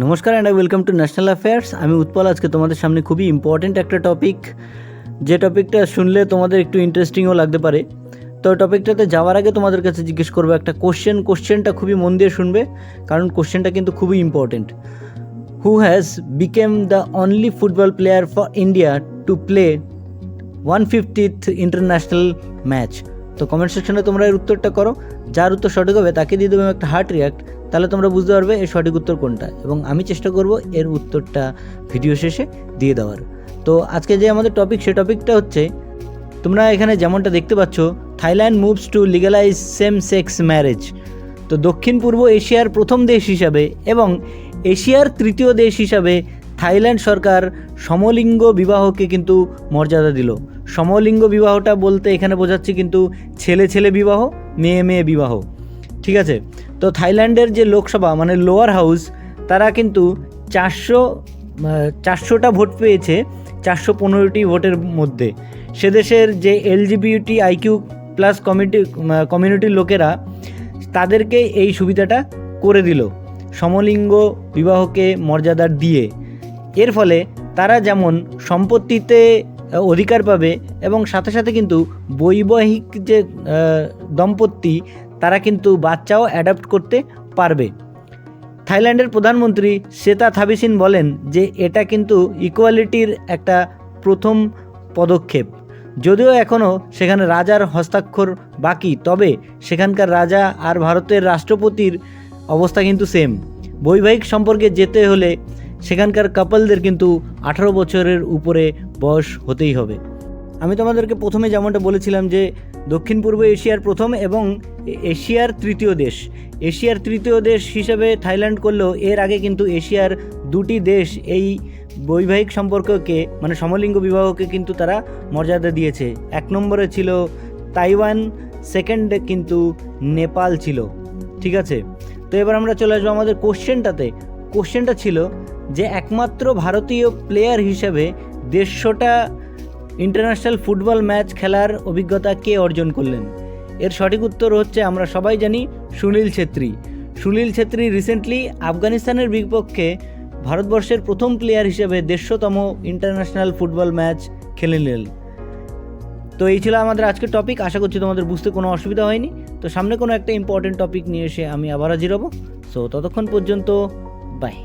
নমস্কার and welcome to national affairs. আমি উৎপল। আজকে তোমাদের সামনে খুবই ইম্পর্ট্যান্ট একটা টপিক, যে টপিকটা শুনলে তোমাদের একটু ইন্টারেস্টিংও লাগতে পারে। তো টপিকটাতে যাওয়ার আগে তোমাদের কাছে জিজ্ঞেস করবো একটা কোশ্চেনটা খুবই মন দিয়ে শুনবে, কারণ কোশ্চেনটা কিন্তু খুবই important. Who has became the only football player for India to play 150th international match? তো কমেন্ট সেকশনে তোমরা এর উত্তরটা করো। যার উত্তর সঠিক হবে তাকে দিয়ে দেবো একটা হার্ট রিয়াক্ট, তাহলে তোমরা বুঝতে পারবে এর সঠিক উত্তর কোনটা, এবং আমি চেষ্টা করব এর উত্তরটা ভিডিও শেষে দিয়ে দেওয়ার। তো আজকে যে আমাদের টপিক, সে টপিকটা হচ্ছে, তোমরা এখানে যেমনটা দেখতে পাচ্ছ, Thailand moves to legalise same sex marriage. তো দক্ষিণ পূর্ব এশিয়ার প্রথম দেশ হিসাবে এবং এশিয়ার তৃতীয় দেশ হিসাবে থাইল্যান্ড সরকার সমলিঙ্গ বিবাহকে কিন্তু মর্যাদা দিল। সমলিঙ্গ বিবাহটা বলতে এখানে বোঝাচ্ছি কিন্তু ছেলে ছেলে বিবাহ, মেয়ে মেয়ে বিবাহ, ঠিক আছে? তো থাইল্যান্ডের যে লোকসভা মানে লোয়ার হাউস, তারা কিন্তু 400টা ভোট পেয়েছে 415টি ভোটের মধ্যে। সে দেশের যে LGBTIQ+ কমিউনিটির লোকেরা, তাদেরকে এই সুবিধাটা করে দিল সমলিঙ্গ বিবাহকে মর্যাদা দিয়ে। এর ফলে তারা যেমন সম্পত্তিতে অধিকার পাবে, এবং সাথে সাথে কিন্তু বৈবাহিক যে দম্পতি, তারা কিন্তু বাচ্চাও অ্যাডাপ্ট করতে পারবে। থাইল্যান্ডের প্রধানমন্ত্রী সেতা থাবিসিন বলেন যে এটা কিন্তু ইকুয়ালিটির একটা প্রথম পদক্ষেপ। যদিও এখনও সেখানে রাজার হস্তাক্ষর বাকি, তবে সেখানকার রাজা আর ভারতের রাষ্ট্রপতির অবস্থা কিন্তু সেম। বৈবাহিক সম্পর্কে যেতে হলে সেখানকার কাপলদের কিন্তু 18 বছরের উপরে বয়স হতেই হবে। আমি তোমাদেরকে প্রথমে যেমনটা বলেছিলাম যে দক্ষিণ পূর্ব এশিয়ার প্রথম এবং এশিয়ার তৃতীয় দেশ। এশিয়ার তৃতীয় দেশ হিসেবে থাইল্যান্ড করলেও এর আগে কিন্তু এশিয়ার দুটি দেশ এই বৈবাহিক সম্পর্ককে মানে সমলিঙ্গ বিবাহকে কিন্তু তারা মর্যাদা দিয়েছে। 1 নম্বরে ছিল তাইওয়ান, সেকেন্ডে কিন্তু নেপাল ছিল, ঠিক আছে? তো এবার আমরা চলে আসবো আমাদের কোশ্চেনটাতে। কোশ্চেনটা ছিল যে একমাত্র ভারতীয় প্লেয়ার হিসেবে 150টা ইন্টারন্যাশনাল ফুটবল ম্যাচ খেলার অভিজ্ঞতা কে অর্জন করলেন? এর সঠিক উত্তর হচ্ছে, আমরা সবাই জানি, সুনীল ছেত্রী। সুনীল ছেত্রী রিসেন্টলি আফগানিস্তানের বিপক্ষে ভারতবর্ষের প্রথম প্লেয়ার হিসেবে 150তম ইন্টারন্যাশনাল ফুটবল ম্যাচ খেলে নিলেন। তো এই ছিল আমাদের আজকের টপিক। আশা করছি তোমাদের বুঝতে কোনো অসুবিধা হয়নি। তো সামনে কোনো একটা ইম্পর্টেন্ট টপিক নিয়ে এসে আমি আবার হাজির হব। সো ততক্ষণ পর্যন্ত বাই।